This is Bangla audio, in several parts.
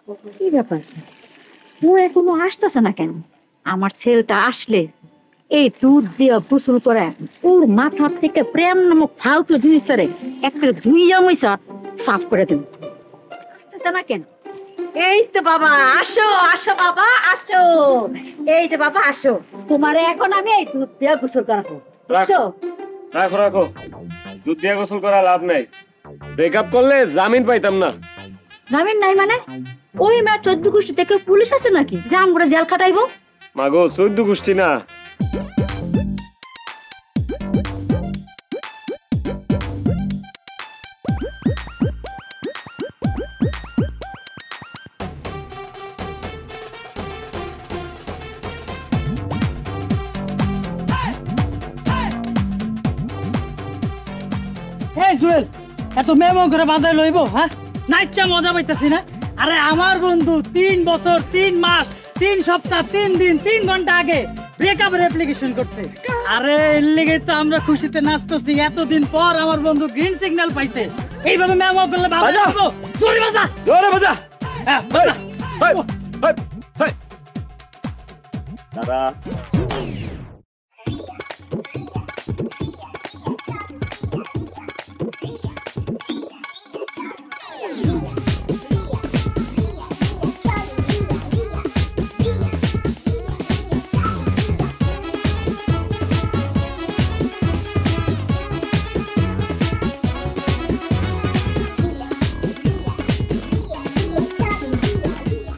কি ব্যাপার, ও এখনো আসতেছে না কেন? আমার ছেলেটা আসলে এই দুধ দিয়ে গোসল করে ওর মাথা থেকে প্রেম নামক ফালতু জিনিসের একটা ধুইয়া মুইসা সাফ করে দেব। আসতেছে না কেন? এই তো বাবা, আসো আসো বাবা আসো। এই যে বাবা আসো, তোমারে এখন আমি এই দুধ দিয়ে গোসল করাবো, বুঝছো? রাখো রাখো, দুধ দিয়ে গোসল করা লাভ নাই। ব্রেকআপ করলে জামিন পাইতাম না। জামিন নাই মানে? ওই মা 14 গোষ্ঠী থেকে পুলিশ আছে নাকি যে আমরা জেল খাটাইবো? মাগো 14 গোষ্ঠী না। এই জুয়েল, এত মেমো করে বাজায় লইব? হ্যাঁ, নাইচা মজা পাইতাছি না। আরে আমার বন্ধু 3 বছর 3 মাস 3 সপ্তাহ 3 দিন 3 ঘন্টা আগে ব্রেকআপের অ্যাপ্লিকেশন করতে। আরে এর লেগে তো আমরা খুশিতে নাচতেছি। এতদিন পর আমার বন্ধু গ্রিন সিগন্যাল পাইছে। এইভাবে মেমো করলে ভালো লাগবে? জোরে বাজা, জোরে বাজা। হ্যাঁ বাজা। High high high. দাদা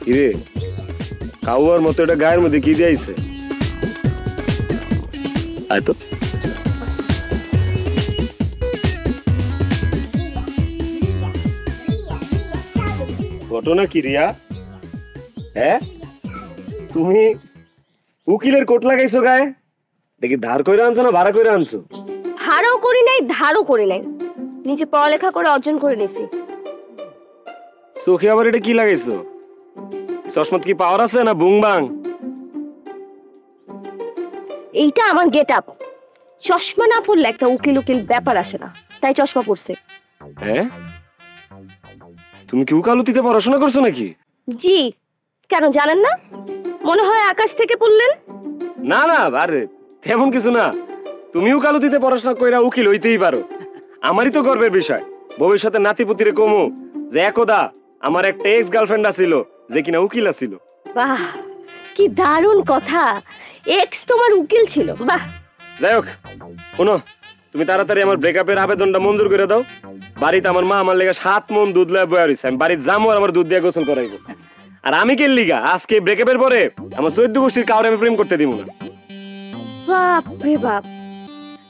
কিরে, কাউয়ার মতো এটা গায়ের মধ্যে কি দিয়েছে? আয় তো। ঘটনা কি রিয়া? হ্যাঁ, তুমি উকিলের কোট লাগাইছো গায়ে? দেখি ধার কইরা আনছো না ভাড়া কইরা আনছো? ভাড়াও করি নাই, ধারও করি নাই, নিজে পড়ালেখা করে অর্জন করে নিছি। চোখে আবার এটা কি লাগাইছো? চশমাত কি পাওয়ার আছে না বুংবাং? এইটা আমার গেট আপ। চশমা না পড়লে একটা উকিল উকিল ব্যাপার আসে না, তাই চশমা পড়ছে। হ্যাঁ, তুমি কি উকালতিতে পড়াশোনা করছো নাকি? জি, কেন জানেন না? মনে হয় আকাশ থেকে পড়লেন। না না, আরে তেমন কিছু না। তুমি উকালতিতে পড়াশোনা কইরা উকিল হইতেই পারো। আমারই তো গর্বের বিষয়। ভবিষ্যতে নাতিপুতিরে কমু যে একদা আমার একটা এক্স গার্লফ্রেন্ড আছিল যে কিনা উকিল আছিল। বাহ, কি দারুণ কথা। এক্স তোমার উকিল ছিল? বাহ। যাই হোক, শোনো, তুমি তাড়াতাড়ি আমার ব্রেকআপের আবেদনটা মঞ্জুর করে দাও। বাড়িতে আমার মা আমার লেগে 7 মণ দুধ লয়ে বয়া রইছে। আমি বাড়িতে যাবো আর আমার দুধ দিয়ে গোসল করাইবো। আর আমি কে লিগা আজকে ব্রেকআপের পরে আমার 14 গোষ্ঠীর কাউরে আমি প্রেম করতে দিব না। বাপ রে বাপ,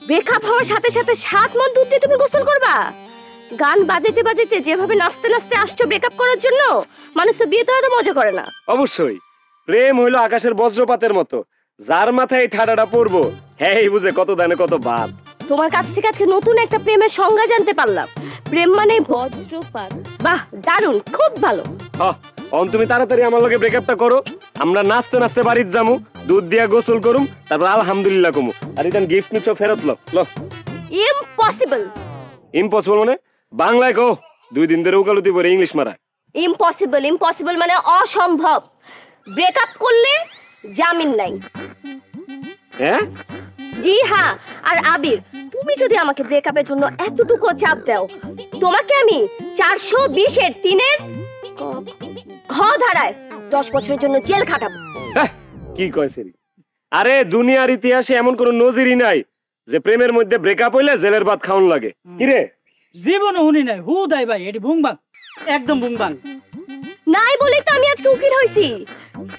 ব্রেকআপ হওয়ার সাথে সাথে 7 মণ দুধ দিয়ে তুমি গোসল করবা? গান বাজাইতে বাজাইতে যেভাবে নাচতে নাচতে আসছো ব্রেকআপ করার জন্য, মানুষ তো বিয়ে তো এত মজা করে না। অবশ্যই, প্রেম হইলো আকাশের বজ্রপাতের মতো, যার মাথায় ঠাডাটা পড়বো হ্যাঁ বুঝে কত দানে কত বাদ। তোমার কাছ থেকে আজকে নতুন একটা প্রেমের সংজ্ঞা জানতে পারলাম। প্রেম মানে বজ্রপাত। বাহ, দারুণ, খুব ভালো। তুমি তাড়াতাড়ি আমার লগে ব্রেকআপটা করো। আমরা নাচতে নাচতে বাড়িতে যামু, দুধ দিয়া গোসল করুম, তারপর আলহামদুলিল্লাহ কমু। আর এটা গিফট নিচ্ছ ফেরত লো। ইম্পসিবল। ইম্পসিবল মানে? বাংলায় কো। 2 দিন ধরে উকালতি পড়ে ইংলিশ মারা। ইম্পসিবল, ইম্পসিবল মানে অসম্ভব। ব্রেকআপ করলে জামিন নাই। হ্যাঁ? জি হ্যাঁ। আর আবির, তুমি যদি আমাকে ব্রেকআপের জন্য এতটুকু চাপ দাও, তোমাকে আমি 420 এর 3 এর ঘ ধারায় 10 বছরের জন্য জেল খাটাবো। কি কইছে? আরে দুনিয়ার ইতিহাসে এমন কোন নজিরই নাই যে প্রেমের মধ্যে ব্রেকআপ হইলে জেলের ভাত খাওন লাগে। কি রে, জীবন হুনি নাই হু দাই ভাই, এডি বুংবাং, একদম বুংবাং। নাই বলে তো আমি আজকে উকিল হইছি।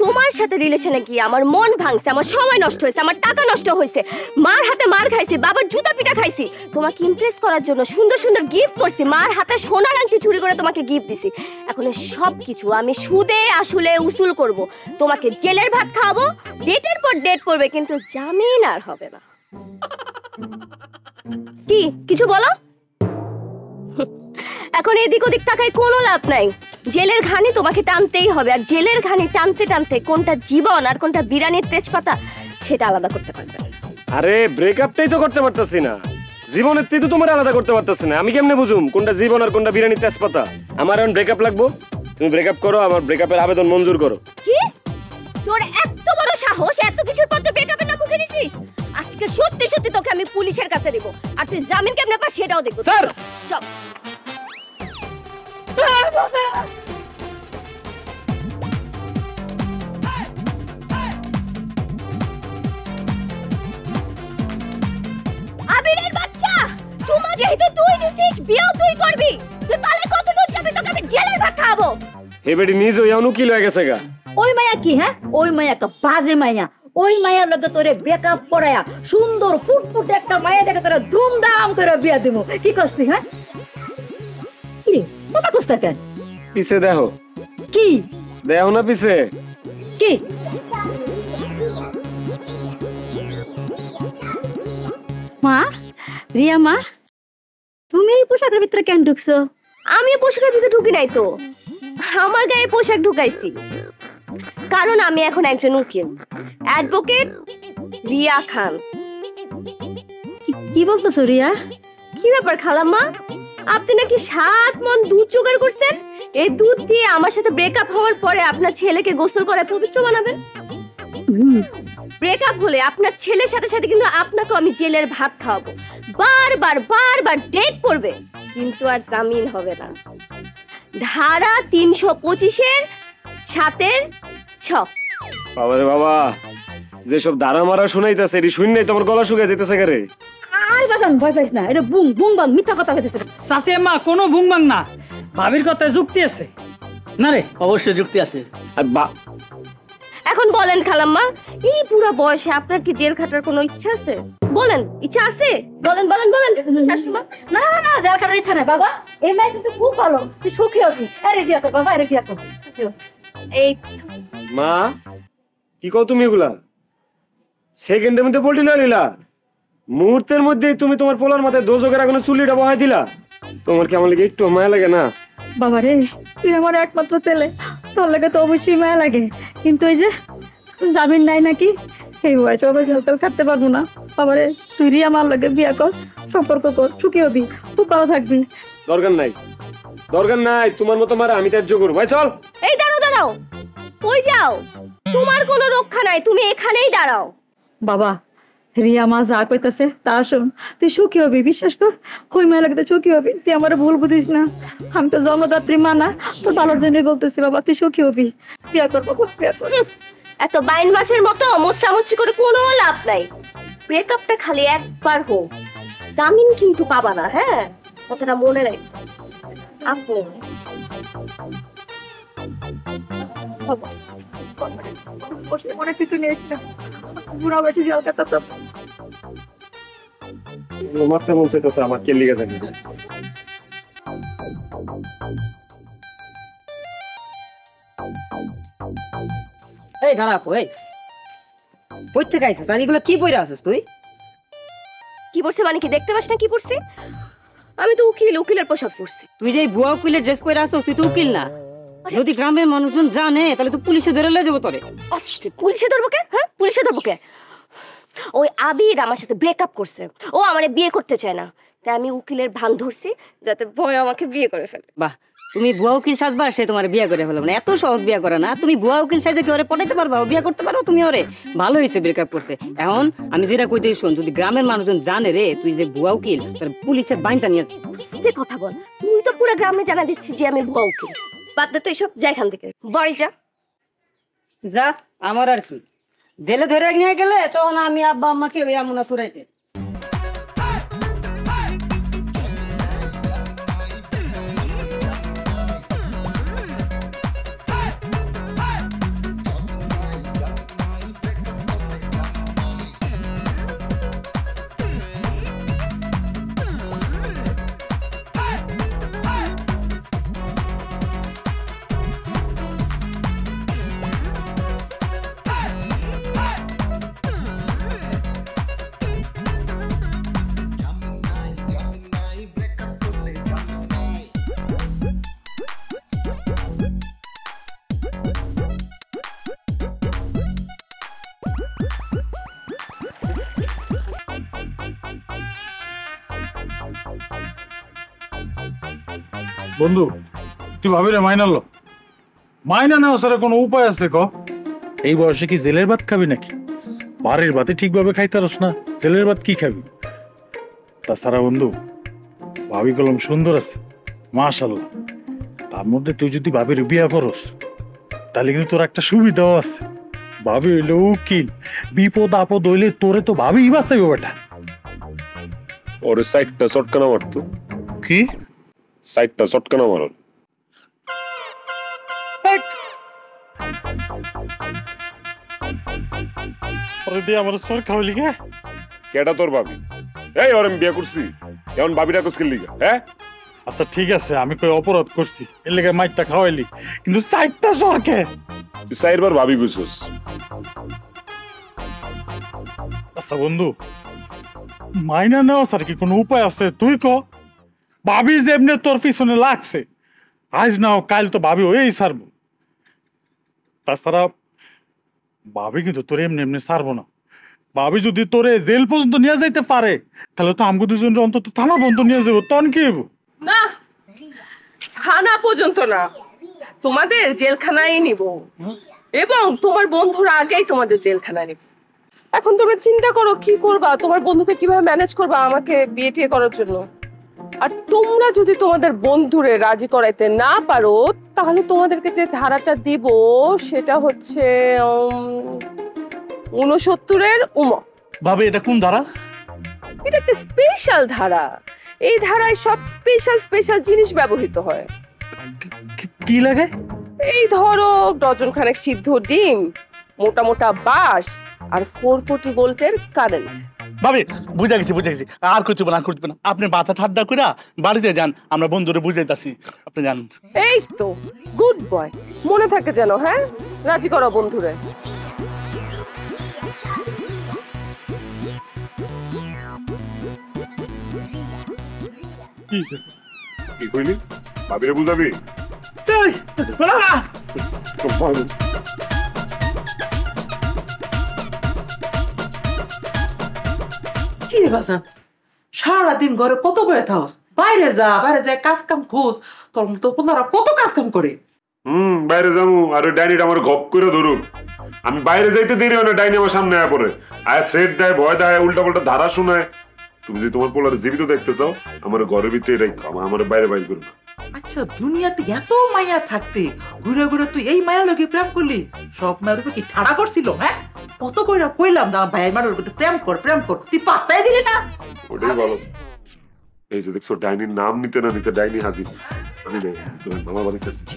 তোমার সাথে রিলেশনে কি আমার মন ভাঙছে, আমার সময় নষ্ট হয়েছে, আমার টাকা নষ্ট হয়েছে, মার হাতে মার খাইছি, বাবার জুতা পিটা খাইছি, তোমাকে ইমপ্রেস করার জন্য সুন্দর সুন্দর গিফট করছি, মার হাতে সোনার আংটি চুরি করে তোমাকে গিফট দিছি। এখন সব কিছু আমি সুদে আসলে উসুল করব, তোমাকে জেলের ভাত খাওয়াবো, ডেটের পর ডেট করবে, কিন্তু জামিন আর হবে না। কি কিছু বলো? এখন এদিক ওদিক তাকায় কোনো লাভ নাই। জেলের ঘানি তোমাকে টানতেই হবে, আর জেলের ঘানি টানতে টানতে কোনটা জীবন আর কোনটা বিরানির তেজপাতা সেটা আলাদা করতে পারবে। আরে ব্রেকআপটাই তো করতে পারতাছি না, জীবনের থেকে তো তোমার আলাদা করতে পারতাছি না। আমি কেমনে বুঝুম কোনটা জীবন আর কোনটা বিরানির তেজপাতা? আমার এখন ব্রেকআপ লাগবো, তুমি ব্রেকআপ করো, আমার ব্রেকআপের আবেদন মঞ্জুর করো। কি তোর এত বড় সাহস, এত কিছুর পর তুই ব্রেকআপের নাম মুখে নিছিস? আজকে সত্যি সত্যি তোকে আমি পুলিশের কাছে দেব, আর তুই জামিন কেমনে পাস সেটাও দেখব। স্যার চল। আবিরের বাচ্চা, চুমা যেহেতু তুই দিছিস, বিয়েও তুই করবি। তুই পালে কত দূর যাবি? তোকে আমি জেলের ভাত খাওয়াবো। হে বেটি নিজ ওই অনুকিল হয়ে গেছে গা। ওই মায়া কি? হ্যাঁ, ওই মায়া একটা বাজে মায়া। ওই মায়ার লগে তোরে ব্রেকআপ করায়া সুন্দর ফুটফুটে একটা মায়া দেখে তোরা ধুমধাম করে বিয়া দিব। কি করছিস? হ্যাঁ, কি রে কথা কইছ কেন? পিছে দেখো। কি দেখো না পিছে? কি মা, রিয়া মা, তুমি এই পোশাকের ভিতরে কেন ঢুকছো? আমি পোশাকের ভিতরে ঢুকি নাই তো, আমার গায়ে পোশাক ঢুকাইছি কারণ আমি এখন একজন উকিল, অ্যাডভোকেট রিয়া খান। কি বলতেছো রিয়া? কি ব্যাপার খালাম্মা, আপনি নাকি 7 মণ দুধ জোগাড় করছেন? এই দুধ দিয়ে আমার সাথে ব্রেকআপ হওয়ার পরে আপনার ছেলেকে গোসল করে পবিত্র বানাবেন। ব্রেকআপ হলে আপনার ছেলের সাথে সাথে কিন্তু আপনাকেও আমি জেলের ভাত খাওয়াবো। বারবার বারবার ডেট পড়বে, কিন্তু আর জামিন হবে না। ধারা 325-এর 7-এর 6। বাবারে বাবা, যেসব দাঁড়া মারা শুনাইতেছে এটি শুনলেই তোমার গলা শুকিয়ে যেতেছে রে। আর বাজান ভয় পাইস না, এটা বুং বুং বাং মিথ্যা কথা কইতেছে। চাচি আম্মা কোনো ভুংবাং না, ভাবির কথায় যুক্তি আছে না রে? অবশ্যই যুক্তি আছে। আর এখন বলেন খালাম্মা, এই পুরো বয়সে আপনার কি জেল খাটার কোনো ইচ্ছা আছে? বলেন, ইচ্ছা আছে? বলেন বলেন বলেন শাশুড়িমা। না না না, যার কারণে ইচ্ছা নাই বাবা। এই মেয়ে কিন্তু খুব ভালো, তুই সুখী হবি। আরে বিয়া কর বাবা, আরে বিয়া কর। এই মা কি কও তুমি এগুলা? সেকেন্ডের মধ্যে পল্টি না নিলা, মুহূর্তের মধ্যে তুমি তোমার পোলার মাথায় দোজকের আগুনে চুলিটা বহাই দিলা। তোমার কি আমার লাগে একটু মায়া লাগে না? বাবা রে, তুই আমার একমাত্র ছেলে, তোর লাগে তো অবশ্যই মায়া লাগে। কিন্তু এই যে জামিন নাই নাকি, এই বয়সে আবার জলকাল খাটতে পারবো না। বাবা রে, তুই রিয়া আমার লাগে বিয়া কর, সম্পর্ক কর, সুখী হবি, খুব ভালো থাকবি। দরকার নাই, দরকার নাই তোমার মতো মারা, আমি ত্যায্য করবো। ভাই চল। এই দাঁড়াও দাঁড়াও, কই যাও? তোমার কোনো রক্ষা নাই, তুমি এখানেই দাঁড়াও। বাবা, রিয়া মা যা কইতাছে তা শোন, তুই সুখী হবি, বিশ্বাস কর। ওই মায়া লাগে তো সুখী হবি, তুই আমার ভুল বুঝিস না। আমি তো জন্মদাত্রী মা না, তোর ভালোর জন্যই বলতেছি বাবা, তুই সুখী হবি, বিয়া কর বাবা, বিয়া কর। এত বাইন মাছের মতো মোচড়ামুচড়ি করে কোনো লাভ নাই। ব্রেকআপটা খালি একবার হোক, জামিন কিন্তু পাবা না। হ্যাঁ, কথাটা মনে রাখ। আপনি মনে কিছু নিয়ে এসে বুড়া বেশি জল কাটা তো। মারতে মন চাইতেছে আমার, কে লিগে থাকি। এই দাঁড়াপো, এই কই থেকে আইছিস? আর এগুলো কি পইরা আছিস তুই? কি পড়ছে মানে কি দেখতে পাস না কি পড়ছে? আমি তো উকিল, উকিলের পোশাক পরছি। তুই যে এই ভুয়া উকিলের ড্রেস পইরা আছিস, তুই তো উকিল না। যদি গ্রামের মানুষজন জানে তাহলে তো পুলিশে ধরে লয়ে যাবো তোরে। পুলিশে ধরবো কে? হ্যাঁ, পুলিশে ধরবো কে? ওই আবির আমার সাথে ব্রেকআপ করছে, ও আমারে বিয়ে করতে চায় না, তাই আমি উকিলের ভান ধরছি যাতে ভয় আমাকে বিয়ে করে ফেলে। বাহ, তুমি ভুয়া উকিল সাজবা, সে তোমার বিয়ে করে ফেলবে না। এত সহজ বিয়ে করে না। তুমি ভুয়া উকিল সাজে কি ওরে পটাইতে পারবা? ও বিয়ে করতে পারো তুমি ওরে? ভালো হয়েছে ব্রেকআপ করছে। এখন আমি যেটা কইতে শোন, যদি গ্রামের মানুষজন জানে রে তুই যে ভুয়া উকিল, তাহলে পুলিশের বাইনটা নিয়ে আস্তে কথা বল, তুই তো পুরো গ্রামে জানা দিচ্ছি যে আমি ভুয়া উকিল। বাদ দে তো এইসব, যা এখান থেকে, বাড়ি যা। যা, আমার আর কি। জেলে ধরে নিয়ে গেলে তখন আমি আব্বা আম্মাকে ওই আমনা ছুড়াইতে। বন্ধু, তুই ভাবি রে মাইনাল মাইনা নেওয়া ছাড়া কোনো উপায় আছে ক? এই বয়সে কি জেলের ভাত খাবি নাকি? বাড়ির ভাতে ঠিকভাবে খাইতারস না, জেলের ভাত কি খাবি? তাছাড়া বন্ধু, ভাবি কলম সুন্দর আছে মাশাআল্লাহ। তার মধ্যে তুই যদি ভাবির বিয়া করস তাহলে কিন্তু তোর একটা সুবিধাও আছে। ভাবি হইলে উকিল, বিপদ আপদ হইলে তোরে তো ভাবিই বাঁচাইব বেটা। ওরে সাইডটা চটকানা মারতো, কি সাইডটা চটকানা মারো। ওরে দিয়ে আমার সর খাওয়ালি গে? কেটা তোর ভাবি? এই ওর আমি বিয়ে করছি, এখন ভাবিটা কোসকিল লিগা? হ্যাঁ আচ্ছা ঠিক আছে, আমি কই অপরাধ করছি, এর লেগে মাইটটা খাওয়াইলি, কিন্তু সাইডটা সরকে। তুই চারবার ভাবি কইছস। আচ্ছা বন্ধু, মাইনা নেওয়া স্যার কি কোনো উপায় আছে? তুই ক। ভাবি যে এমনি তোর পিছনে লাগছে, আজ না হোক কাল তো ভাবি হয়েই ছাড়বো। তাছাড়া ভাবি কিন্তু তোর এমনি এমনি ছাড়বো না। ভাবি যদি তোরে জেল পর্যন্ত নিয়ে যাইতে পারে তাহলে তো আমগো দুজন অন্তত থানা পর্যন্ত নিয়ে যাবো, তখন কি হইব? না, থানা পর্যন্ত না, তোমাদের জেলখানায় নিব এবং তোমার বন্ধুরা আগেই তোমাদের জেলখানায় নিব। এখন তোমরা চিন্তা করো কি করবা, তোমার বন্ধুকে কিভাবে ম্যানেজ করবা আমাকে বিয়ে টিয়ে করার জন্য। আর তোমরা যদি তোমাদের বন্ধুরে রাজি করাইতে না পারো তাহলে তোমাদেরকে যে ধারাটা দিব সেটা হচ্ছে 69-এর ভাবি এটা কোন ধারা? এটা একটা স্পেশাল ধারা। এই ধারায় সব স্পেশাল স্পেশাল জিনিস ব্যবহৃত হয়। কি লাগে? এই ধরো ডজন খানেক সিদ্ধ ডিম, মোটা মোটা বাঁশ আর 440 ভোল্টের কারেন্ট। ভাবি বুঝা গেছি আর কিছু না আপনি মাথা ঠান্ডা করে বাড়িতে যান, আমরা বন্ধুরে বুঝাইতাছি, আপনি যান। এই তো গুড বয়, মনে থাকে যেন। হ্যাঁ, রাজি করো বন্ধুরে। কি কইলি? ভাবিরে বুঝাবি? কি রে বাজান, সারাদিন ঘরে কত বয়ে থাকস? বাইরে যা, বাইরে যা কাজ কাম খোঁজ। তোর মতো পোলারা কত কাজ কাম করে। বাইরে যাবো আর ওই ডাইনিটা আমার গপ করে ধরুক। আমি বাইরে যাইতে দেরি হয় না, ডাইনি আমার সামনে আয়া পড়ে, আয়া থ্রেড দেয়, ভয় দেয়, উল্টা পাল্টা ধারা শোনায়। তুমি যদি তোমার পোলার জীবিত দেখতে চাও আমার ঘরের ভিতরে রাখো, আমার বাইরে বাইর করো না। আচ্ছা, দুনিয়াতে এত মায়া থাকতে ঘুরে ঘুরে তুই এই মায়া লোকে প্রেম করলি? সব মায়ের উপর কি ঠাড়া করছিল? হ্যাঁ, কত কইরা কইলাম যে আমার ভাইয়ের মায়ের উপর প্রেম কর প্রেম কর, তুই পাত্তাই দিলি না। ওটাই ভালো। এই যে দেখছো ডাইনির নাম নিতে না নিতে ডাইনি হাজির। আমি নেই, আমার বাড়িতে আসছি।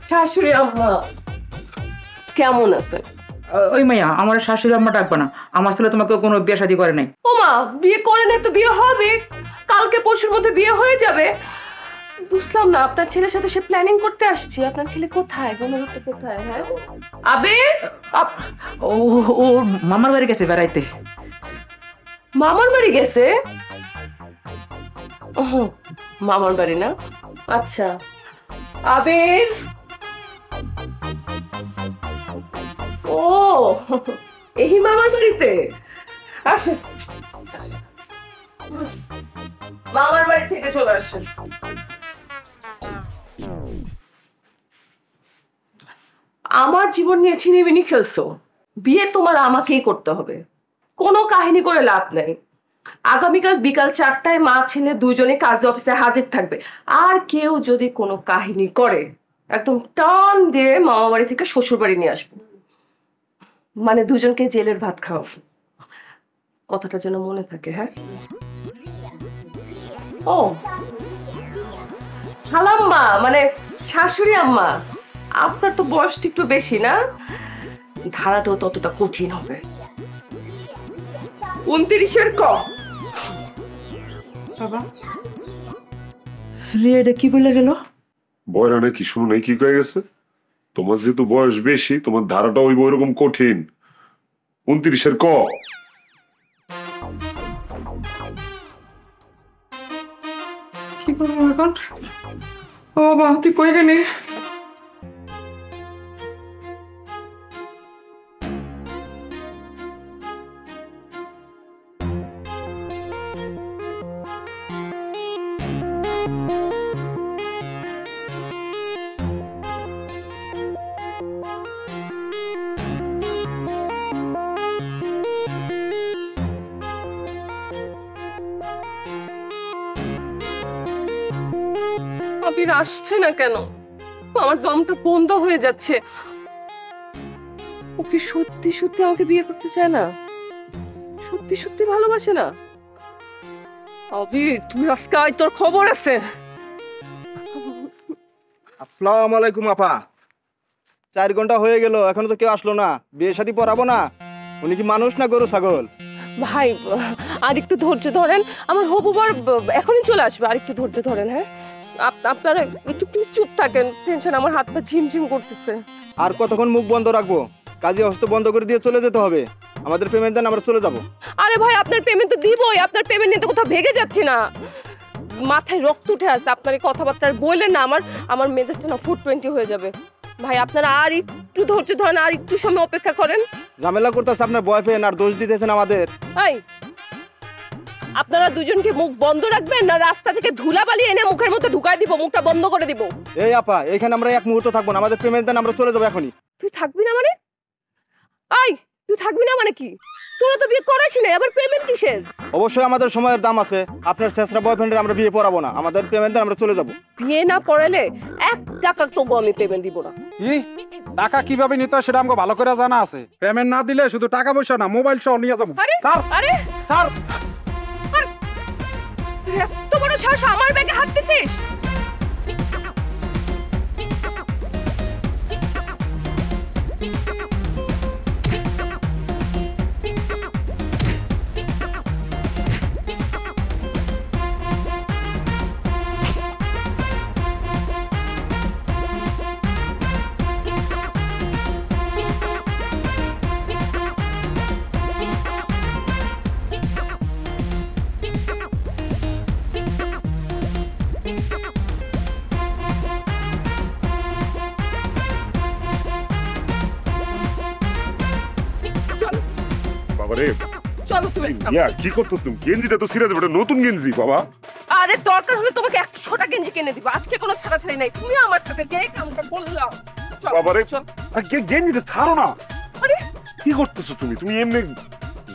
শাশুড়ি আম্মা কেমন আছেন? ওই মাইয়া আমার শাশুড়ি আম্মা ডাকবে না, আমার ছেলে তোমাকে কোনো বিয়ে শাদী করে নাই। ওমা, বিয়ে করে নাই তো বিয়ে হবে, কালকে পরশুর মধ্যে বিয়ে হয়ে যাবে। বুঝলাম না, আপনার ছেলের সাথে সে প্ল্যানিং করতে আসছি। আপনার ছেলে কোথায়, গণরূপটা কোথায়? হ্যাঁ আবে, ও ও মামার বাড়ি গেছে বেড়াইতে। মামার বাড়ি গেছে? ওহো, মামার বাড়ি না? আচ্ছা। আবির, ও এই মামার বাড়িতে আসে, মামার বাড়ি থেকে চলে আসেন। আমার জীবন নিয়ে ছিনিমিনি খেলছো। বিয়ে তোমার আমাকেই করতে হবে, কোনো কাহিনী করে লাভ নেই। আগামীকাল বিকাল 4টায় মা ছেলে দুইজনে কাজী অফিসে হাজির থাকবে। আর কেউ যদি কোনো কাহিনী করে একদম টান দিয়ে মামা বাড়ি থেকে শ্বশুর বাড়ি নিয়ে আসবো, মানে দুজনকে জেলের ভাত খাওয়াবো। কথাটা যেন মনে থাকে। হ্যাঁ, ও খালাম্মা মানে শাশুড়ি আম্মা, আপনার তো বয়সটা একটু বেশি না, ধারাটাও ততটা কঠিন হবে। 29-এর কম। বাবা রে, কি বলে গেল? বয়রা নাকি শুনো নাই কি কয়ে গেছে? তোমার যেহেতু বয়স বেশি, তোমার ধারাটা ওই ওইরকম কঠিন। 29-এর ক। কি করবো এখন? ও বাবা, তুই কই গেলি? আবির আসছে না কেন? আমার দমটা বন্ধ হয়ে যাচ্ছে। ও কি সত্যি সত্যি আমাকে বিয়ে করতে চায় না? সত্যি সত্যি ভালোবাসে না? আবির তুমি আজকে আয়, তোর খবর আছে। আসসালামু আলাইকুম আপা। 4 ঘন্টা হয়ে গেল, এখনো তো কেউ আসলো না। বিয়ে শাদী পড়াবো না? উনি কি মানুষ না গরু ছাগল? ভাই আর একটু ধৈর্য ধরেন, আমার হবু বর এখনই চলে আসবে, আর একটু ধৈর্য ধরেন। হ্যাঁ আপনারা একটু প্লিজ চুপ থাকেন, টেনশন আমার হাত পা ঝিমঝিম করতেছে। আর কতক্ষণ মুখ বন্ধ রাখবো? কাজে হস্ত বন্ধ করে দিয়ে চলে যেতে হবে। আমাদের পেমেন্ট দেন, আমরা চলে যাবো। আরে ভাই আপনার পেমেন্ট তো দিবই, আপনার পেমেন্ট নিয়ে তো কোথাও ভেগে যাচ্ছি না। মাথায় রক্ত উঠে আসছে আপনার এই কথাবার্তা বললেন না, আমার মেজাজটা না 420 হয়ে যাবে। ভাই আপনারা আর একটু ধৈর্য ধরেন, আর একটু সময় অপেক্ষা করেন। ঝামেলা করতেছে আপনার বয়ফ্রেন্ড, আর দোষ দিতেছেন আমাদের। এই আপনারা দুজনকে মুখ বন্ধ রাখবেন না রাস্তা থেকে ধুলাবালি এনে মুখের মধ্যে ঢুকাই দিব, মুখটা বন্ধ করে দিব। এই আপা, এখানে আমরা এক মুহূর্ত থাকবো না। আমাদের পেমেন্ট দেন, আমরা চলে যাবো এখনই। তুই থাকবি না মানে? এই তুই থাকবি না মানে কি? তোরা তো বিয়ে করাসি না, আবার পেমেন্ট কিসের? অবশ্যই আমাদের সময়ের দাম আছে। আপনার শেষরা বয়ফ্রেন্ডের আমরা বিয়ে পড়াবো না। আমাদের পেমেন্ট দেন, আমরা চলে যাবো। বিয়ে না পড়ালে 1 টাকা তবু আমি পেমেন্ট দিব না। কি টাকা কিভাবে নিতে হয় সেটা আমাকে ভালো করে জানা আছে। পেমেন্ট না দিলে শুধু টাকা পয়সা না, মোবাইল সহ নিয়ে যাবো। আরে স্যার, আরে স্যার, এত বড় সাহস আমার ব্যাগে হাত দিছিস? বাবারে, চলো তুমি ইয়া কি করতো তুমি? গেঞ্জিটা তো ছিঁড়ে দেবে, নতুন গেঞ্জি বাবা। আরে দরকার হলে তোমাকে 100টা গেঞ্জি কিনে দিব, আজকে কোনো ছাড়াছাড়ি নাই। তুমি আমার সাথে যে কামটা বললাম। বাবারে, আর গেঞ্জিটা ছাড়ো না। আরে কি করতেছো তুমি? তুমি এমনি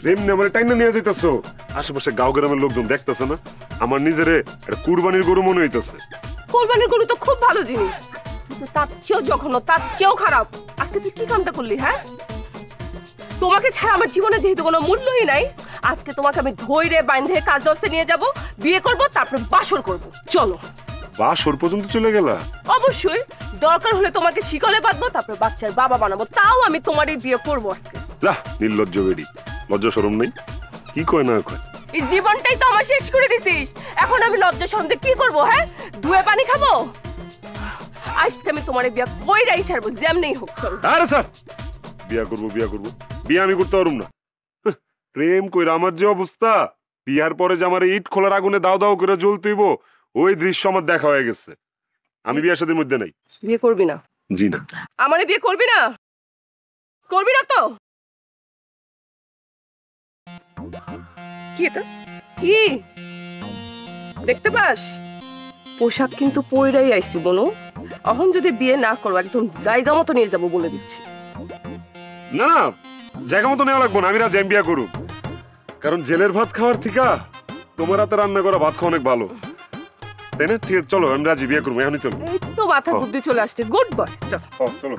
যেমনি আমার টাইনা নিয়ে যাইতেছো, আশেপাশে গাঁও গ্রামের লোকজন দেখতেছে না? আমার নিজেরে একটা কুরবানির গরু মনে হইতেছে। কোরবানির গরু তো খুব ভালো জিনিস, কিন্তু তার চেয়েও জঘন্য, তার চেয়েও খারাপ। আজকে তুই কি কামটা করলি? হ্যাঁ, তোমাকে ছাড়া আমার জীবনে যেহেতু কোনো মূল্যই নাই, আজকে তোমাকে আমি ধৈর্যে বাঁধে কাজ অফিসে নিয়ে যাব, বিয়ে করব, তারপর বাসর করব। চলো। বাসর পর্যন্ত চলে গেলা? অবশ্যই, দরকার হলে তোমাকে শিকলে বাঁধবো, তারপর বাচ্চার বাবা বানাবো, তাও আমি তোমারই বিয়ে করবো আজকে। যা নির্লজ্জ বেরি, লজ্জা শরম নেই? কি কয় না কয়? এই জীবনটাই তো আমার শেষ করে দিছিস, এখন আমি লজ্জা সন্দেহ কি করবো? হ্যাঁ, ধুয়ে পানি খাবো? আজকে আমি তোমার বিয়ে কইরাই ছাড়বো, যেমনিই হোক। চলো। আরে স্যার, বিয়া করবো বিয়া করবো, বিয়ে আমি করতে পারুম না। প্রেম কইরা আমার যে অবস্থা, বিয়ার পরে যে আমার ইট খোলার আগুনে দাও দাও করে জ্বলতেইব, ওই দৃশ্য আমার দেখা হয়ে গেছে। আমি বিয়ার সাথে মধ্যে নাই। বিয়ে করবি না? জি না। আমারে বিয়ে করবি না? করবি না তো? কি এটা? কি দেখতে পাস? পোশাক কিন্তু পইরাই আইছি বনু, এখন যদি বিয়ে না করো একদম জায়গা মতো নিয়ে যাবো বলে দিচ্ছি। না না, জায়গা মতো নেওয়া লাগবো না, আমি রাজি, আমি বিয়া করুম। কারণ জেলের ভাত খাওয়ার থেকে তোমার হাতে রান্না করা ভাত খাওয়া অনেক ভালো, তাই না? ঠিক আছে, চলো, আমি রাজি, বিয়ে করবো, এখনই চলো। এই তো মাথার বুদ্ধি চলে আসছে, গুড বয়। চলো।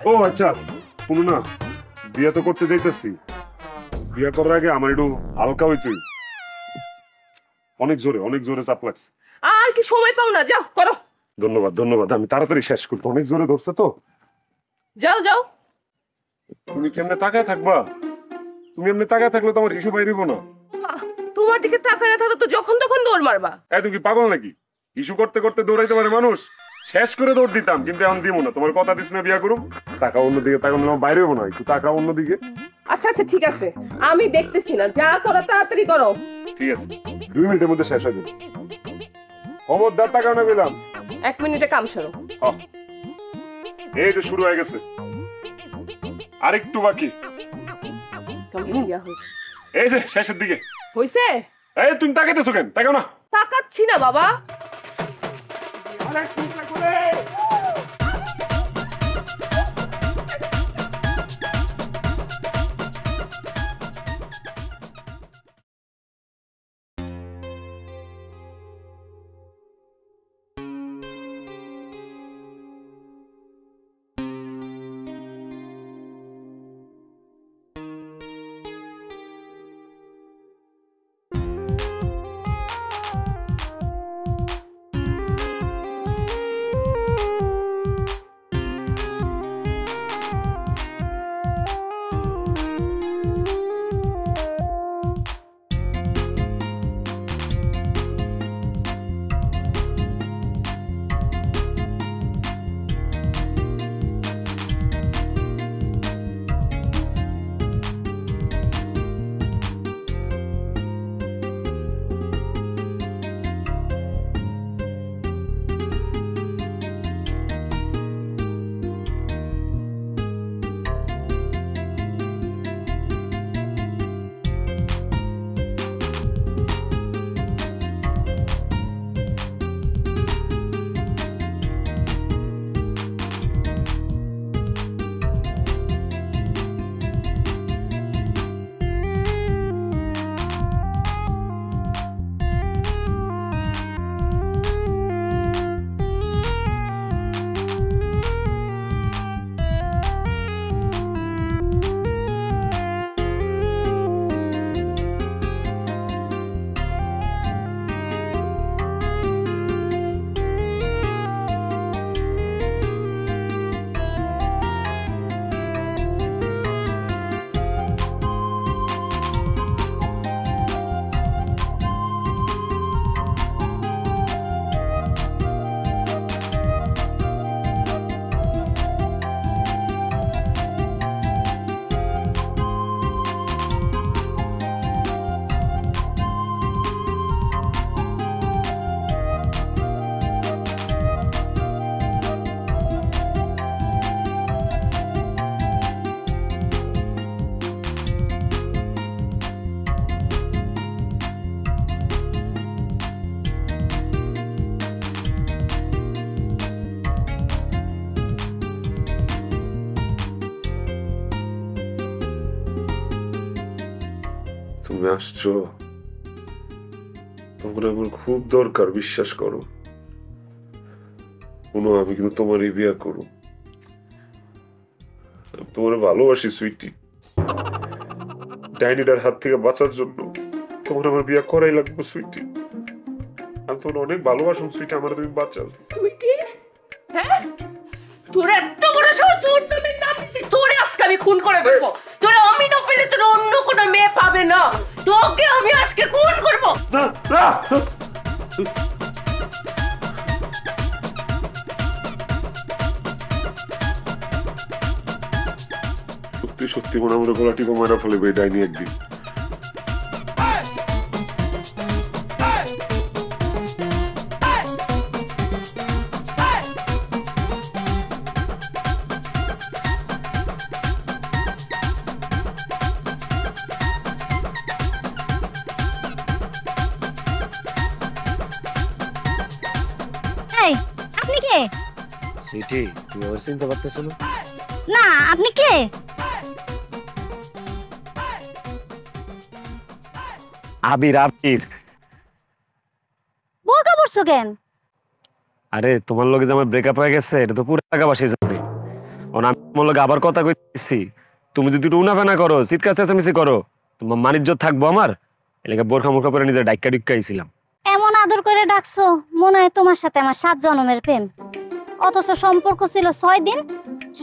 ও আচ্ছা, শুনো না, বিয়ে তো করতে যাইতেছি, বিয়ে করার আগে আমার একটু হালকা হইতই। অনেক জোরে চাপ লাগছে। আর কি সময় পাও না, যাও করো। ধন্যবাদ ধন্যবাদ, আমি তাড়াতাড়ি শেষ করবো, অনেক জোরে ধরছে তো। যাও যাও। তুমি কেমনে তাকায় থাকবা? তুমি এমনি তাকায় থাকলে তো আমার হিসু বাইরিব না। তোমার দিকে তাকায় না থাকলে তো যখন তখন দৌড় মারবা। তুমি কি পাগল নাকি? হিসু করতে করতে দৌড়াইতে পারে মানুষ? শেষ করে দৌড় দিতাম, কিন্তু এখন দিব না। তোমার কথা দিস না বিয়া করুম, টাকা অন্যদিকে, টাকা বাইরে হবো না, একটু টাকা অন্যদিকে। আচ্ছা আচ্ছা ঠিক আছে, আমি দেখতেছি না, যা করো তাড়াতাড়ি করো। ঠিক আছে, 2 মিনিটের মধ্যে শেষ হয়ে যাবে। খবরদার টাকা না পেলাম। 1 মিনিটে কাম সারো। এই যে শুরু হয়ে গেছে, আরেকটু বাকি। এই যে শেষের দিকে হইছে। এই তুমি তাকাইতেছো কেন? তাকাও না। তাকাচ্ছি না বাবা। তুমি আসছো, তোমার আমার খুব দরকার, বিশ্বাস করো। কোনো আমি কিন্তু তোমারই বিয়ে করো, তোমার ভালোবাসি সুইটি। ডাইনিটার হাত থেকে বাঁচার জন্য তোমার আমার বিয়ে করাই লাগবে সুইটি। আমি তোমার অনেক ভালোবাসুন সুইটি, আমার তুমি বাঁচাও। সুইটি, হ্যাঁ তোর এত বড় সাহস, তোর নামের নাম দিছিস, তোরে আজকে আমি খুন করে ফেলবো। তোরে আমি না পেলে তোর অন্য কোনো মেয়ে পাবে না, তোকে আমি আজকে খুন করবো। না না, সত্যি সত্যি মনে আমার গলা টিপা মারা ফেলবে এই ডাইনি একদিন। এই আপনি কে? সুইটি, তুমি আমার চিনতে পারতেছো না? না, আপনি কে? আবির, আবির। বোরকা পরছো কেন? আরে তোমার লগে যে আমার ব্রেকআপ হয়ে গেছে এটা তো পুরো এলাকাবাসী জানে। আমি তোমার লগে আবার কথা কইতেছি, তুমি যদি একটু উনাফেনা করো, চিৎকার চেঁচামেচি করো, তোমার মানিজ্য থাকবো আমার। এলাকা বোরখা মুরখা পরে নিজের ডাইক্কা ডিক্কাইছিলাম। এমন আদর করে ডাকছো মনে হয় তোমার সাথে আমার 7 জন্মের প্রেম, অথচ সম্পর্ক ছিল 6 দিন।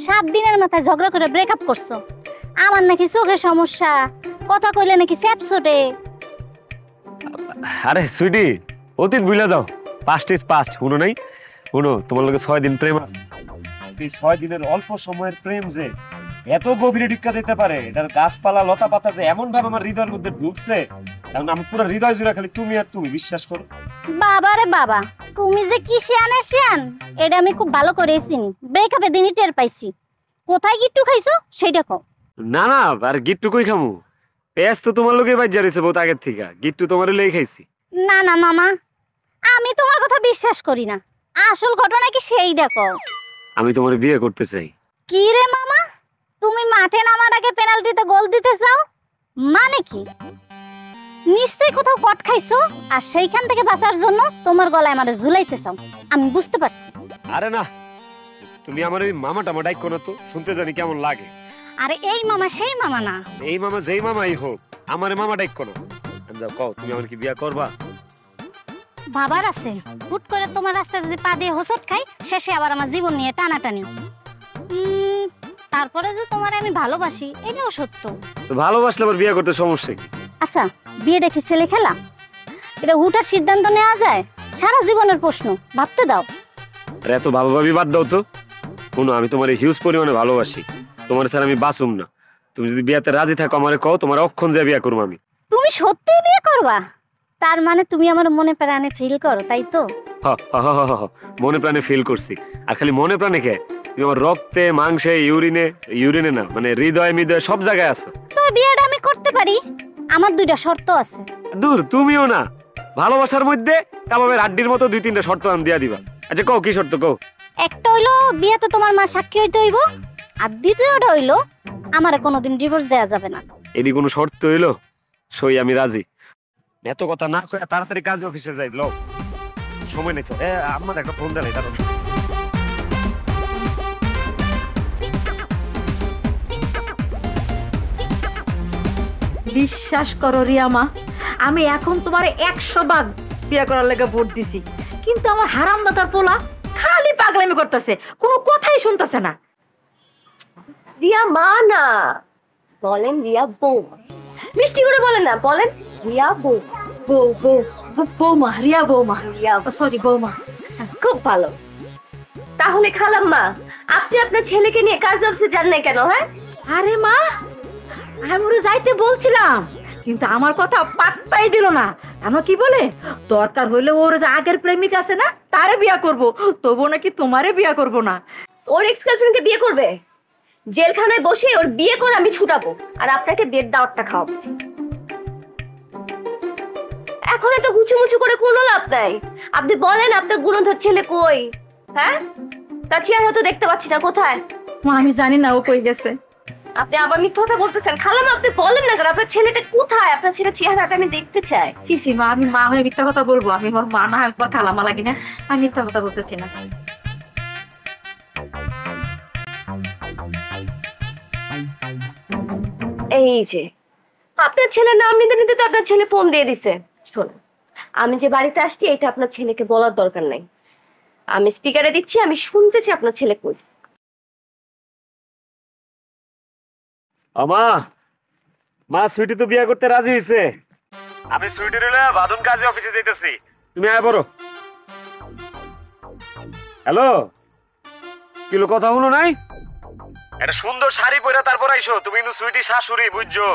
7 দিনের মাথায় ঝগড়া করে ব্রেকআপ করছো। আমার নাকি চোখের সমস্যা, কথা কইলে নাকি স্যাপ ছোটে। আরে সুইটি, অতীত ভুলে যাও, পাস্ট ইজ পাস্ট। শুনো নাই, শুনো, তোমার লগে 6 দিন প্রেম আছে। এই 6 দিনের অল্প সময়ের প্রেম যে এত গভীরে ঢুকা যেতে পারে, এটার গাছপালা লতা পাতা যে এমন ভাবে আমার হৃদয়ের মধ্যে ঢুকছে, এখন আমি পুরো হৃদয় জুড়ে খালি তুমি আর তুমি, বিশ্বাস করো। বাবা রে বাবা, তুমি যে কি শিয়ান, এটা আমি খুব ভালো করেই চিনি। ব্রেকআপের দিনই টের পাইছি। কোথায় গিট্টু খাইছো সেইটা কও। না না, আর গিট্টু কই খামু? পেঁয়াজ তো তোমার লগে বাজ্জা রইছে বহুত আগের থেকে, গিট্টু তোমারে লই খাইছি। না না মামা, আমি তোমার কথা বিশ্বাস করি না। আসল ঘটনা কি সেইটা কও। আমি তোমার বিয়ে করতে চাই। কি রে মামা, তুমি মাঠে নামার আগে পেনাল্টিতে গোল দিতে চাও? মানে কি? নিশ্চয়ই কোথাও কট খাইছো আর সেইখান থেকে বাঁচার জন্য তোমার গলায় আমারে ঝুলাইতে চাও। আমি বুঝতে পারছি। আরে না, তুমি আমার ওই মামাটা ডাইক করো তো, শুনতে জানি কেমন লাগে। আরে এই মামা সেই মামা না। এই মামা যেই মামাই হোক, আমারে মামা ডাইক করো। যাও কও, তুমি আমার কি বিয়ে করবা? বাবার আছে, হুট করে তোমার রাস্তায় যদি পা দিয়ে হোঁচট খাই, শেষে আবার আমার জীবন নিয়ে টানাটানি। তারপরে যে তোমার আমি ভালোবাসি, এটাও সত্য। তো ভালোবাসলে আবার বিয়ে করতে সমস্যা কি? আচ্ছা, বিয়েটা কি ছেলে খেলা? এটা হুটার সিদ্ধান্ত নেওয়া যায়? সারা জীবনের প্রশ্ন, ভাবতে দাও। আরে এত ভালোভাবে বাদ দাও তো। শুনো, আমি তোমার হিউজ পরিমাণে ভালোবাসি, তোমার স্যার আমি বাঁচুম না। তুমি যদি বিয়েতে রাজি থাকো আমারে কও, তোমার অক্ষণ যে বিয়ে করবো আমি। তুমি সত্যিই বিয়ে করবা? তার মানে তুমি আমার মনে প্রাণে ফিল করো, তাই তো? মনে প্রাণে ফিল করছি। আর খালি মনে প্রাণে কে, তুমি আমার রক্তে, মাংসে, ইউরিনে না, মানে হৃদয় মিদয় সব জায়গায় আছো। তো বিয়েটা আমি করতে পারি, আমার 2টা শর্ত আছে। দূর, তুমিও না, ভালোবাসার মধ্যে কাবাবের হাড্ডির মতো 2-3টা শর্ত আমি দিয়া দিবা। আচ্ছা কও, কি শর্ত কও? একটা হইলো বিয়েতে তোমার মা সাক্ষী হইতে হইব, আর দ্বিতীয়টা হইলো আমারে কোনোদিন ডিভোর্স দেয়া যাবে না। এডি কোনো শর্ত হইলো? সই, আমি রাজি। এত কথা না কয়ে তাড়াতাড়ি কাজ অফিসে যাই, লও সময় নেই তো। আমার একটা ফোন দিলে কারণ বিশ্বাস করো রিয়ামা, আমি এখন তোমার 100 ভাগ বিয়ে করার লাগা ভোট দিছি, কিন্তু আমার হারামদাতার পোলা খালি পাগলামি করতেছে, কোনো কথাই শুনতেছে না। রিয়া মা না, বলেন রিয়া বৌমা। মিষ্টি করে বলেন না, বলেন রিয়া বৌমা, রিয়া বৌমা, রিয়া সরি বৌমা। খুব ভালো। তাহলে খালাম্মা, আপনি আপনার ছেলেকে নিয়ে কাজ অফিসে যান না কেন? হ্যাঁ, আরে মা, আমি ওরে যাইতে বলছিলাম, কিন্তু আমার কথা পাত্তাই দিল না। আমার কি বলে, দরকার হইলে ওর যে আগের প্রেমিক আছে না, তারে বিয়া করব, তবু নাকি তোমারে বিয়া করব না। ওর এক্স গার্লফ্রেন্ডকে বিয়ে করবে? জেলখানায় বসে ওর বিয়ে করে আমি ছুটাবো, আর আপনাকে বিয়ের দাওয়াতটা খাওয়াবো। এখন এত গুছুমুছু করে কোনো লাভ নাই। আপনি বলেন আপনার গুণধর ছেলে কই? হ্যাঁ, তার চেহারা তো দেখতে পাচ্ছি না, কোথায়? মা আমি জানি না ও কই গেছে। আপনি আবার মিথ্যা কথা বলতেছেন। খালাম্মা আপনি বলেন না কেন, আপনার ছেলেটা কোথায়? আপনার ছেলের চেহারাটা আমি দেখতে চাই। সিসি মা, আমি মা হয়ে মিথ্যা কথা বলবো? আমি আমার মা না একবার খালামা লাগি না, আমি মিথ্যা কথা বলতেছি না। এই যে আপনার ছেলের নাম নিতে নিতে তো আপনার ছেলে ফোন দিয়ে দিছে। শোনো, আমি যে বাড়িতে আসছি এটা আপনার ছেলেকে বলার দরকার নাই। আমি স্পিকারে দিচ্ছি, আমি শুনতেছি আপনার ছেলে কই। আমা, মা সুইটি তো বিয়া করতে রাজি হইছে। আমি সুইটি রে বাদন কাজে অফিসে যাইতেছি, তুমি আয় বড়। হ্যালো, কিলো কথা হলো নাই? একটা সুন্দর শাড়ি পরে তারপর আইসো। তুমি কিন্তু সুইটি শাশুড়ি, বুঝছো?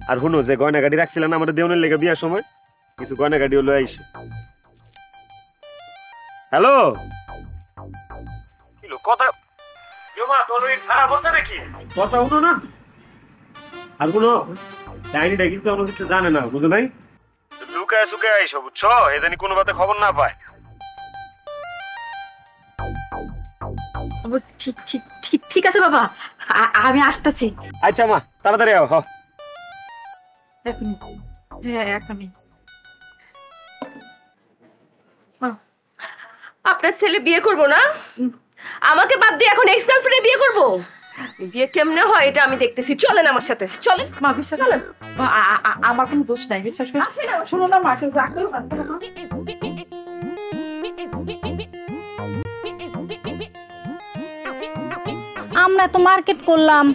আর শুনো, যে গয়না গাড়ি রাখছিলেন আমাদের দেওয়ানের লেগে বিয়ার সময়, কিছু গয়না গাড়ি হলো আইসো। হ্যালো, কিলো কথা মা, তোর খারাপ হচ্ছে নাকি? কথা শুনো না। আর কোনো ডাইনিটা কিন্তু কোনো কিছু জানে না, বুঝো নাই? লুকায় সুকায় আইসো, বুঝছো? এ জানি কোনো বাতে খবর না পায়। ঠিক আছে বাবা, আমি আসতেছি। আচ্ছা মা, তাড়াতাড়ি আও। আপনার ছেলে বিয়ে করবো না? আমাকে বাদ দিয়ে এখন এক্স গার্লফ্রেন্ডে বিয়ে করবো? বিয়ে কেমনে হয় এটা আমি দেখতেছি। চলেন আমার সাথে, চলেন। মা বিশ্বাস করেন, আমার কোনো দোষ নাই, বিশ্বাস করেন। শোনো না মা, আমরা তো মার্কেট করলাম,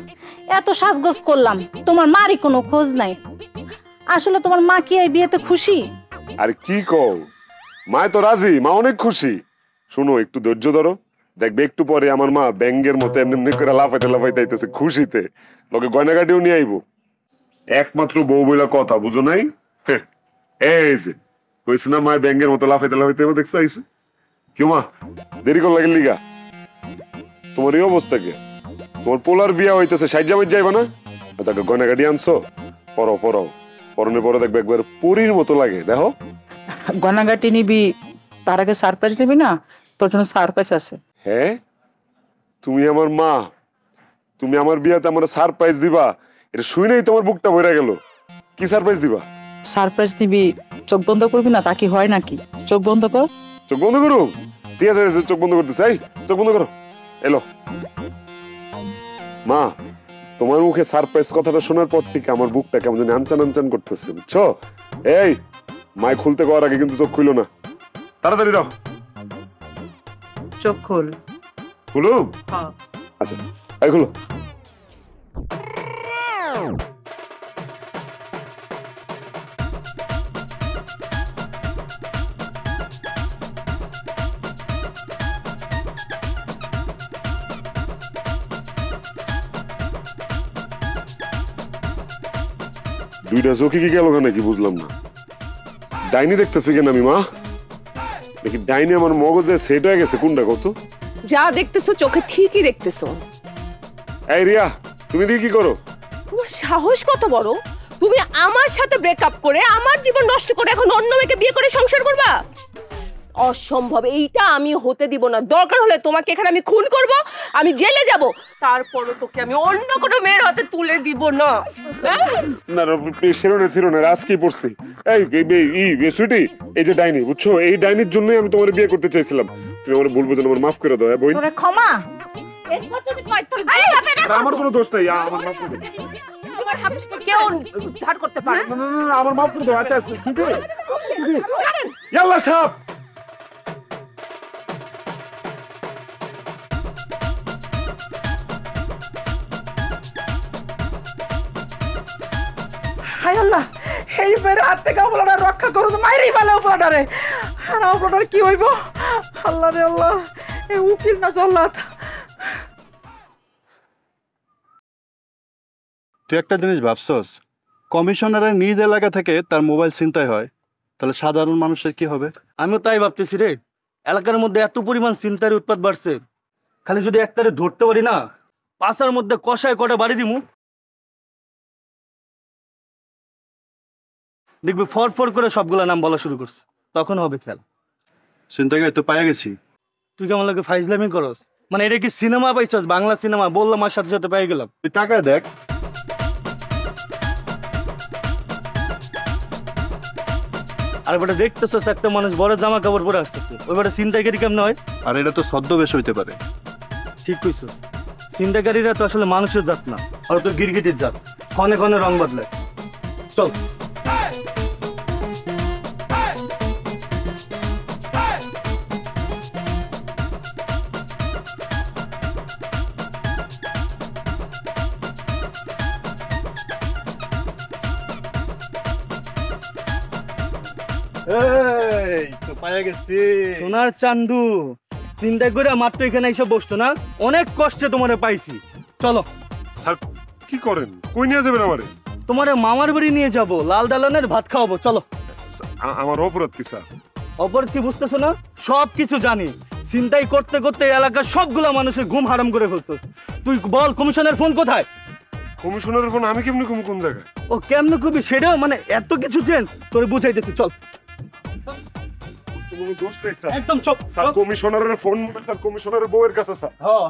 এত সাজগোজ করলাম, তোমার মারই কোনো খোঁজ নাই। আসলে তোমার মা কি এই বিয়েতে খুশি? আর কি কও, মা তো রাজি, মা অনেক খুশি। শোনো, একটু ধৈর্য ধরো, দেখবে একটু পরে আমার মা ব্যাঙ্গের মতো এমনি এমনি করে লাফাইতে লাফাইতে আইতেছে খুশিতে। লোকে গয়নাগাটিও নিয়ে আইবো। একমাত্র বউ বইলা কথা, বুঝো নাই? এই যে কইছে না, মা ব্যাঙ্গের মতো লাফাইতে লাফাইতে দেখছো আইছে। কেউ মা দেরি কর লাগে লিগা? তোমার এই অবস্থা কে? তোমার পোলার বিয়া হইতেছে, সাইজা মাইজ যাইবা না? আচ্ছা, গয়নাগাটি আনছো, পরো পরো, পরনে পরে দেখবে একবার পুরীর মতো লাগে। দেখো, গয়নাগাটি নিবি, তার আগে সারপ্রাইজ নিবি না? তোর জন্য সারপ্রাইজ আছে। হ্যাঁ, তুমি আমার মা, তুমি আমার বিয়াতে আমার সারপ্রাইজ দিবা? এটা শুনেই তোমার বুকটা ভরে গেল। কি সারপ্রাইজ দিবা? সারপ্রাইজ নিবি, চোখ বন্ধ করবি না? তা কি হয় নাকি? চোখ বন্ধ কর। চোখ বন্ধ করো? ঠিক আছে, চোখ বন্ধ করতেছে। এই চোখ বন্ধ করো, এলো। মা, তোমার মুখে সারপ্রাইজ কথাটা শোনার পর থেকে আমার বুকটা কেমন জানি আনচান আনচান করতেছে, বুঝছো? এই মাই খুলতে করার আগে কিন্তু চোখ খুলো না, তাড়াতাড়ি দাও। চোখ খোল। খুলো? আচ্ছা, এই খুলো। দুইটা চোখে কি গেল নাকি বুঝলাম না। ডাইনি দেখতেছে কেন আমি? মা দেখি ডাইনি আমার মগজে সেট হয়ে গেছে। কোনটা কত? যা দেখতেছো চোখে ঠিকই দেখতেছো। এই রিয়া, তুমি দিয়ে কি করো? তোমার সাহস কত বড়? তুমি আমার সাথে ব্রেকআপ করে আমার জীবন নষ্ট করে এখন অন্য মেয়েকে বিয়ে করে সংসার করবা? অসম্ভব, এইটা আমি হতে দিব না। দরকার হলে তোমাকে এখানে আমি খুন করব, আমি জেলে যাব, তারপরও তোকে আমি অন্য কোনো মেয়ের হাতে তুলে দিব না। না শিরোনে আজকেই পড়ছি। এই সুইটি, এই যে ডাইনি, বুঝছো? এই ডাইনির জন্যই আমি তোমার বিয়ে করতে চাইছিলাম। তুমি আমার বলবো যেন আমার মাফ করে দাও। বই ক্ষমা, আমার কোনো দোষ নাই, আমার মাফ করে দাও। তোমার হাত কেউ ধার করতে পারে না। না, আমার মাফ করে দাও। আচ্ছা সুইটি, ইয়াল্লা সাপ। হায় আল্লাহ, এই মেয়ের হাত থেকে অপরাধ রক্ষা করো, তো মাইরেই ভালো অপরাধে। আর অপরাধ কি হইব? আল্লাহ রে আল্লাহ, এই উকিল না জল্লাদ। তুই একটা জিনিস ভাবছস, কমিশনারের নিজ এলাকা থেকে তার মোবাইল ছিনতাই হয়, তাহলে সাধারণ মানুষের কি হবে? আমিও তাই ভাবতেছি রে। এলাকার মধ্যে এত পরিমাণ ছিনতাইয়ের উৎপাত বাড়ছে, খালি যদি একটারে ধরতে পারি না, পাশার মধ্যে কষায় কটা বাড়ি দিমু, দেখবি ফর ফর করে সবগুলা নাম বলা শুরু করছে, তখন হবে খেলা। ছিনতাইকে তো পাইয়া গেছি। তুই কেমন লাগে ফাইজলামি করস? মানে এটা কি সিনেমা পাইছস? বাংলা সিনেমা বললাম আর সাথে সাথে পেয়ে গেলাম। তুই টাকা দেখ। আর বেটা দেখতেছস একটা মানুষ বড় জামা কাপড় পরে আসতেছে, ওই বেটা ছিনতাইকারী কেমন হয়? আর এটা তো ছদ্মবেশ হইতে পারে। ঠিক কইছস, ছিনতাইকারীরা তো আসলে মানুষের জাত না, আর তো গিরগিটির জাত, ক্ষণে ক্ষণে রং বদলায়। চল। এই তো পায়া গেছি। সোনার চান্দু, চিন্তা করে মাত্র এখানে এসে বসতো না, অনেক কষ্টে তোমারে পাইছি। চলো। স্যার কি করেন? কই নিয়ে যাবেন আমারে? তোমারে মামার বাড়ি নিয়ে যাব, লাল ডালনের ভাত খাওয়াবো। চলো। আমার অপরাধ কি স্যার? অপরাধ কি বুঝতেছো না? সব কিছু জানি। চিন্তাই করতে করতে এলাকার সবগুলা মানুষের ঘুম হারাম করে ফেলতো। তুই বল কমিশনের ফোন কোথায়? কমিশনারের ফোন আমি কেমনি কোন জায়গায়? ও কেমনে কবি সেটাও মানে এত কিছু চেঞ্জ তোরে বুঝাইতেছি। চল। একদম চুপ স্যার। কমিশনারের ফোন স্যার কমিশনারের বউয়ের কাছে স্যার। হ্যাঁ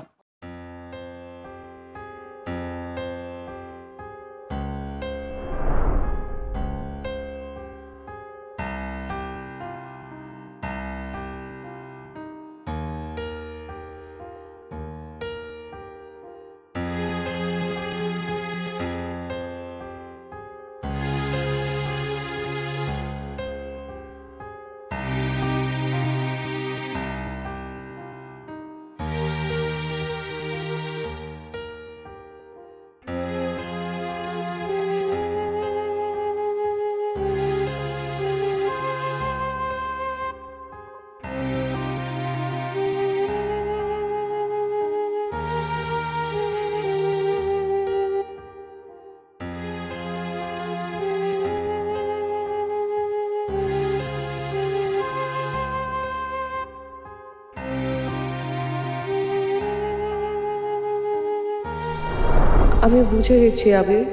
আমি বুঝে গেছি আবির,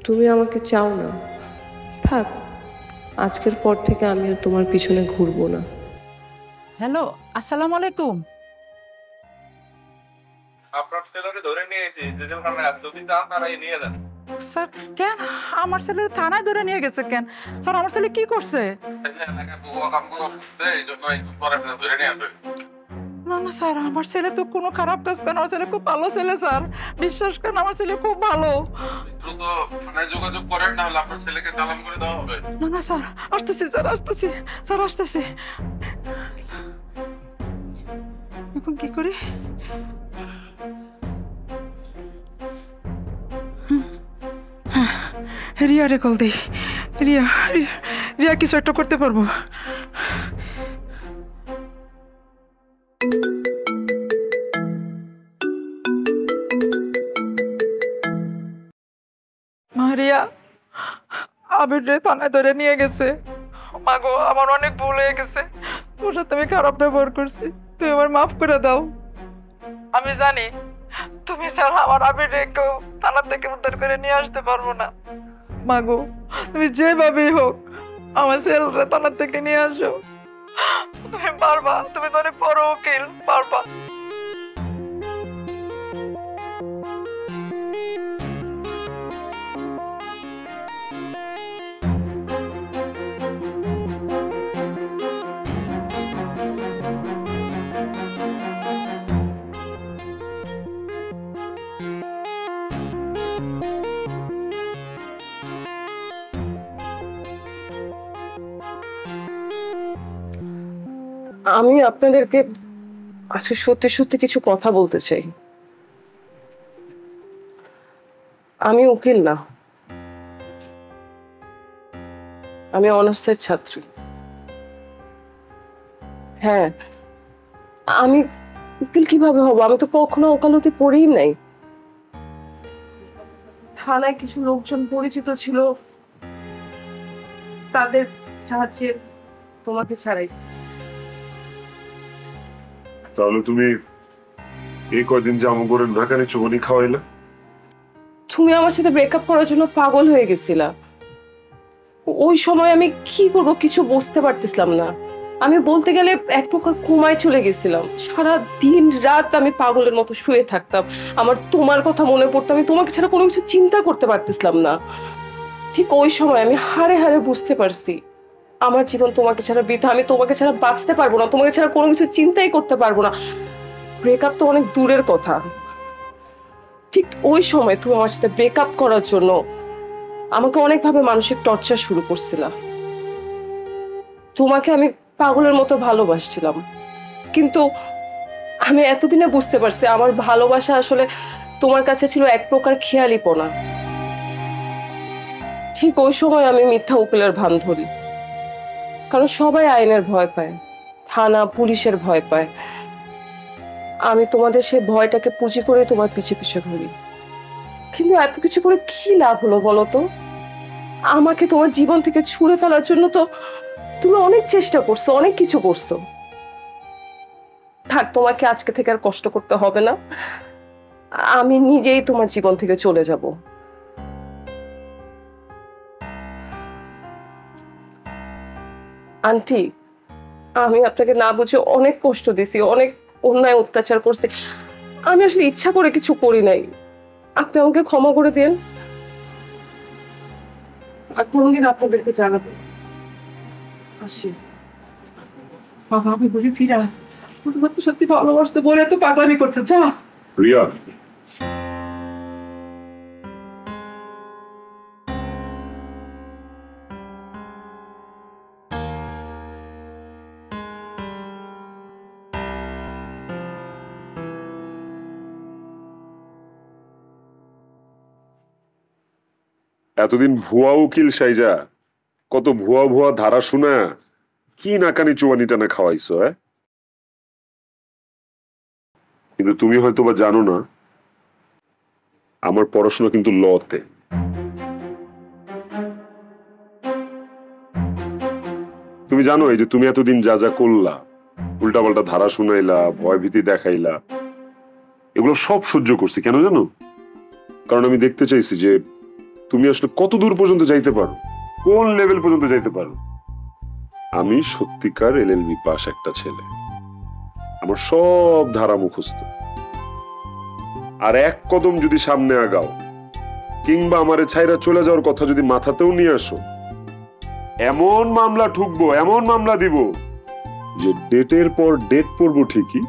তুমি আমাকে চাও না। থাক, আজকের পর থেকে আমি আর তোমার পিছনে ঘুরবো না। হ্যালো, আসসালামু আলাইকুম। আপনার ছেলেকে ধরে নিয়ে এসেছি, জেলখানায় যদি চান তারাই নিয়ে যান। স্যার কেন আমার ছেলের থানায় ধরে নিয়ে গেছে কেন? স্যার আমার ছেলে কি করছে? না না স্যার, আমার ছেলে তো কোনো খারাপ কাজ করে, আমার ছেলে খুব ভালো ছেলে স্যার, বিশ্বাস করেন আমার ছেলে খুব ভালো। যোগাযোগ করেন, না হলে আপনার ছেলেকে চালান করে দেওয়া হবে। না না স্যার, আসতেছি স্যার, আসতেছি স্যার, আসতেছি। এখন কি করি? রিয়া রে কল দেই। রিয়া, রিয়া কিছু একটা করতে পারবো। মারিয়া, আবির রে থানায় ধরে নিয়ে গেছে। মাগো, আমার অনেক ভুল হয়ে গেছে, তোর সাথে আমি খারাপ ব্যবহার করছি, তুই আমার মাফ করে দাও। আমি জানি তুমি ছাড়া আমার আবির রে কেউ থানা থেকে উদ্ধার করে নিয়ে আসতে পারবো না। মাগো, তুমি যেভাবেই হোক আমার ছেলেরা থানা থেকে নিয়ে আসো। তুমি পারবা, তুমি তো অনেক বড় উকিল, পারবা। আমি আপনাদেরকে আজকে সত্যি সত্যি কিছু কথা বলতে চাই। আমি উকিল না, আমি অনার্সের ছাত্রী। হ্যাঁ, আমি উকিল কিভাবে হব? আমি তো কখনো ওকালতি পড়েই নাই। থানায় কিছু লোকজন পরিচিত ছিল, তাদের সাহায্যে তোমাকে ছাড়াইছি। তাহলে তুমি এই কয়দিন জামু করে ঢাকানি চুবনি খাওয়াইলে? তুমি আমার সাথে ব্রেকআপ করার জন্য পাগল হয়ে গেছিলা। ওই সময় আমি কি করবো কিছু বুঝতে পারতেছিলাম না। আমি বলতে গেলে এক প্রকার ঘুমায় চলে গেছিলাম। সারা দিন রাত আমি পাগলের মতো শুয়ে থাকতাম। আমার তোমার কথা মনে পড়তো, আমি তোমাকে ছাড়া কোনো কিছু চিন্তা করতে পারতেছিলাম না। ঠিক ওই সময় আমি হাড়ে হাড়ে বুঝতে পারছি আমার জীবন তোমাকে ছাড়া বৃথা, আমি তোমাকে ছাড়া বাঁচতে পারবো না, তোমাকে ছাড়া কোনো কিছু চিন্তাই করতে পারবো না। ব্রেকআপ তো অনেক দূরের কথা, ঠিক ওই সময় তুমি আমার সাথে ব্রেকআপ করার জন্য আমাকে অনেকভাবে মানসিক টর্চার শুরু করছিলা। তোমাকে আমি পাগলের মতো ভালোবাসছিলাম, কিন্তু আমি এতদিনে বুঝতে পারছি আমার ভালোবাসা আসলে তোমার কাছে ছিল এক প্রকার খেয়ালিপনা। ঠিক ওই সময় আমি মিথ্যা উকিলের ভান ধরি, কারণ সবাই আইনের ভয় পায়, থানা পুলিশের ভয় পায়। আমি তোমাদের সেই ভয়টাকে পুঁজি করে তোমার পিছে পিছে ঘুরি। কিন্তু এত কিছু করে কি লাভ হলো বলো তো? আমাকে তোমার জীবন থেকে ছুঁড়ে ফেলার জন্য তো তুমি অনেক চেষ্টা করছো, অনেক কিছু করছো। থাক, তোমাকে আজকে থেকে আর কষ্ট করতে হবে না, আমি নিজেই তোমার জীবন থেকে চলে যাব। আন্টি, আমি আপনাকে না বুঝে অনেক কষ্ট দিছি, অনেক অন্যায় অত্যাচার করছি। আমি আসলে ইচ্ছা করে কিছু করি নাই, আপনি আমাকে ক্ষমা করে দিন। আর কোনদিন আপনাদেরকে জানাবো। আসি। বাবা, আমি বলি ফিরা, তোমার তো সত্যি ভালোবাসতে বলে তো পাগলামি করছে। যা রিয়া, এতদিন ভুয়া উকিল সাইজা কত ভুয়া ভুয়া ধারা শোনা কি নাকানি চুয়ানি টানা খাওয়াইছো। কিন্তু তুমি হয়তো বা জানো না, আমার পড়াশোনা কিন্তু লতে। তুমি জানো এই যে তুমি এতদিন যা যা করলা, উল্টাপাল্টা ধারা শুনাইলা, ভয় ভীতি দেখাইলা, এগুলো সব সহ্য করছি। কেন জানো? কারণ আমি দেখতে চাইছি যে তুমি আসলে কত দূর পর্যন্ত যাইতে পারো, কোন লেভেল পর্যন্ত যাইতে পারো। আমি সত্যিকার LLB পাস একটা ছেলে, আমার সব ধারা মুখস্থ। আর এক কদম যদি সামনে আগাও, কিংবা আমারে ছাইরা চলে যাওয়ার কথা যদি মাথাতেও নিয়ে আসো, এমন মামলা ঠুকবো, এমন মামলা দিব যে ডেটের পর ডেট পড়বো ঠিকই,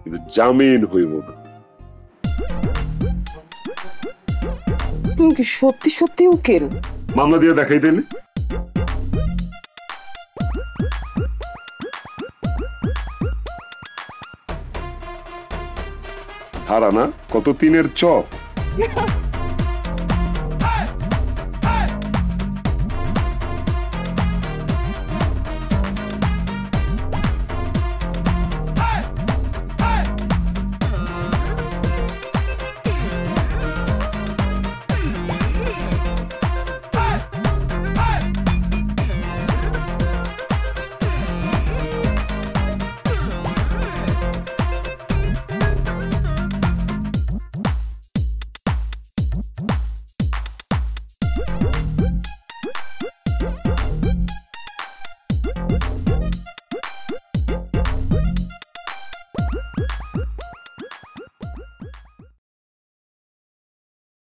কিন্তু জামিন হইব না। তুমি কি সত্যি সত্যি উকিল? মামলা দিয়ে দেখাই দিলে। ধারা না, কত তিনের চপ।